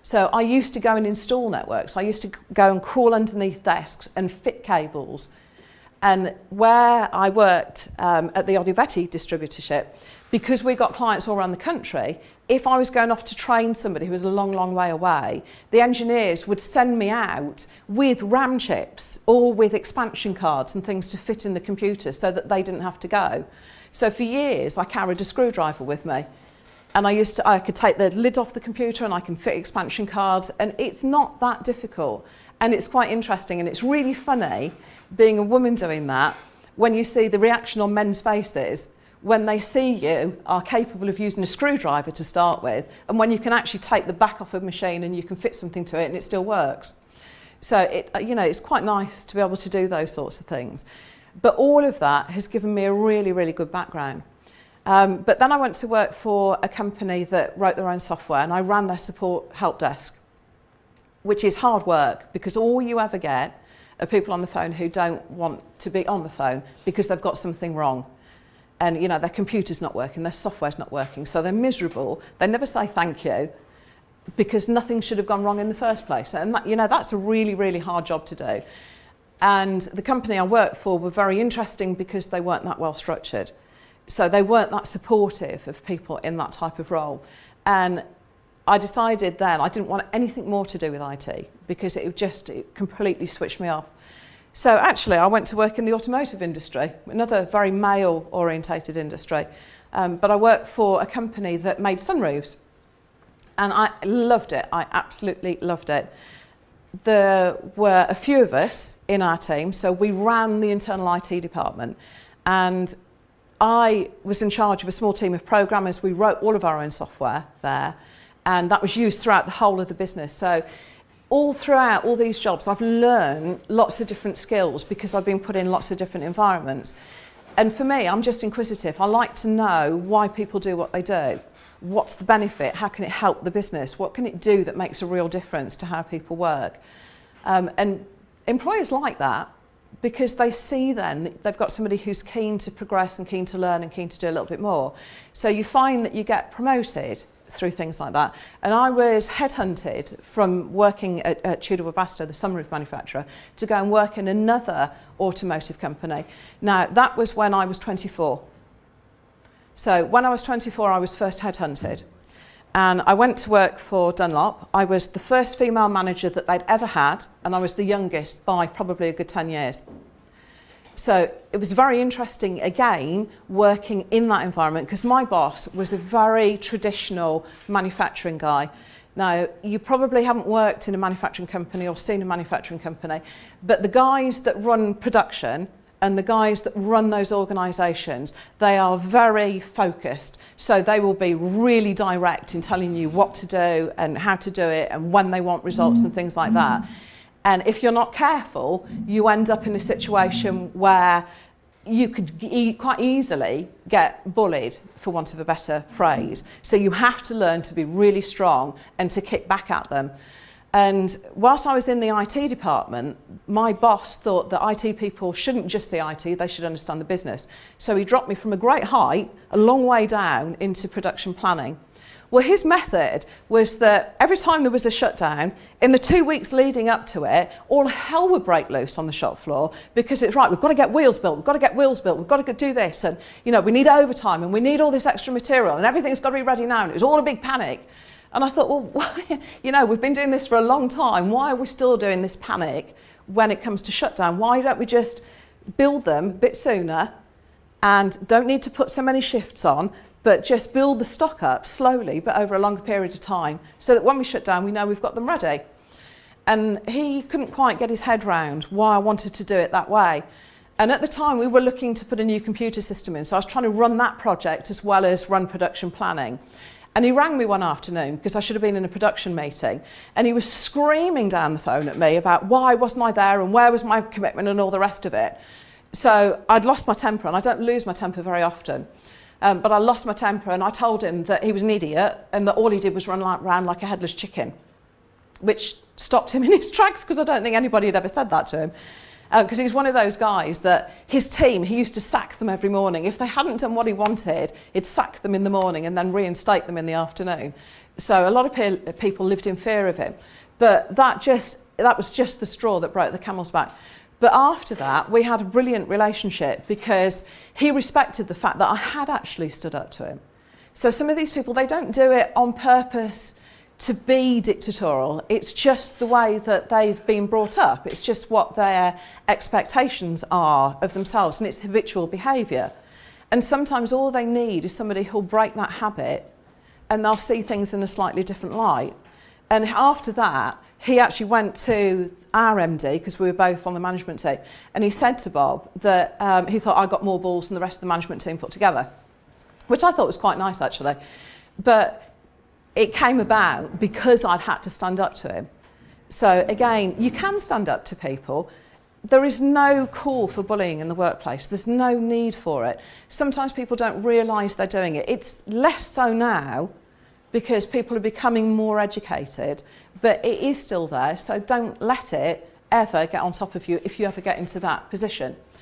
So I used to go and install networks. I used to go and crawl underneath desks and fit cables. And where I worked at the Olivetti distributorship, because we got clients all around the country, if I was going off to train somebody who was a long, long way away, the engineers would send me out with RAM chips or with expansion cards and things to fit in the computer so that they didn't have to go. So for years, I carried a screwdriver with me. And I could take the lid off the computer and I can fit expansion cards, and it's not that difficult. And it's quite interesting, and it's really funny being a woman doing that when you see the reaction on men's faces when they see you are capable of using a screwdriver to start with, and when you can actually take the back off a machine and you can fit something to it and it still works. So it's quite nice to be able to do those sorts of things. But all of that has given me a really, really good background. But then I went to work for a company that wrote their own software, and I ran their support help desk, which is hard work because all you ever get are people on the phone who don't want to be on the phone because they've got something wrong. And their computer's not working, their software's not working, so they're miserable. They never say thank you because nothing should have gone wrong in the first place. And that's a really, really hard job to do. And the company I worked for were very interesting because they weren't that well structured. So they weren't that supportive of people in that type of role. And I decided then I didn't want anything more to do with IT because it completely switched me off. So actually I went to work in the automotive industry, another very male-orientated industry. But I worked for a company that made sunroofs. And I loved it. I absolutely loved it. There were a few of us in our team, so we ran the internal IT department. And I was in charge of a small team of programmers. We wrote all of our own software there, and that was used throughout the whole of the business. So all throughout all these jobs, I've learned lots of different skills because I've been put in lots of different environments. And for me, I'm just inquisitive. I like to know why people do what they do. What's the benefit? How can it help the business? What can it do that makes a real difference to how people work? And employers like that, because they see then they've got somebody who's keen to progress and keen to learn and keen to do a little bit more. So you find that you get promoted through things like that. And I was headhunted from working at Tudor Webasto, the sunroof manufacturer, to go and work in another automotive company. Now, that was when I was 24. So when I was 24, I was first headhunted. And I went to work for Dunlop. I was the first female manager that they'd ever had, and I was the youngest by probably a good 10 years. So it was very interesting, again, working in that environment, because my boss was a very traditional manufacturing guy. Now, you probably haven't worked in a manufacturing company or seen a manufacturing company, but the guys that run production and the guys that run those organisations, they are very focused. So they will be really direct in telling you what to do and how to do it and when they want results and things like that. And if you're not careful, you end up in a situation where you could quite easily get bullied, for want of a better phrase. So you have to learn to be really strong and to kick back at them. And whilst I was in the IT department, my boss thought that IT people shouldn't just see IT, they should understand the business. So he dropped me from a great height, a long way down, into production planning. Well, his method was that every time there was a shutdown, in the 2 weeks leading up to it, all hell would break loose on the shop floor because it's right, we've got to get wheels built, we've got to get wheels built, we've got to do this, and we need overtime and we need all this extra material and everything's got to be ready now, and it was all a big panic. And I thought, well, why, we've been doing this for a long time. Why are we still doing this panic when it comes to shutdown? Why don't we just build them a bit sooner and don't need to put so many shifts on, but just build the stock up slowly, but over a longer period of time, so that when we shut down, we know we've got them ready. And he couldn't quite get his head round why I wanted to do it that way. And at the time, we were looking to put a new computer system in, so I was trying to run that project as well as run production planning. And he rang me one afternoon because I should have been in a production meeting, and he was screaming down the phone at me about why wasn't I there and where was my commitment and all the rest of it. So I'd lost my temper, and I don't lose my temper very often, but I lost my temper, and I told him that he was an idiot and that all he did was run around like a headless chicken, which stopped him in his tracks because I don't think anybody had ever said that to him. Because he's one of those guys that his team, he used to sack them every morning. If they hadn't done what he wanted, he'd sack them in the morning and then reinstate them in the afternoon. So a lot of people lived in fear of him. But that was just the straw that broke the camel's back. But after that, we had a brilliant relationship because he respected the fact that I had actually stood up to him. So some of these people, they don't do it on purpose to be dictatorial. It's just the way that they've been brought up. It's just what their expectations are of themselves, and it's habitual behaviour. And sometimes all they need is somebody who'll break that habit, and they'll see things in a slightly different light. And after that, he actually went to our MD, because we were both on the management team, and he said to Bob that he thought I got more balls than the rest of the management team put together, which I thought was quite nice, actually. But it came about because I'd had to stand up to him. So again, you can stand up to people. There is no call for bullying in the workplace. There's no need for it. Sometimes people don't realise they're doing it. It's less so now because people are becoming more educated, but it is still there. So don't let it ever get on top of you if you ever get into that position.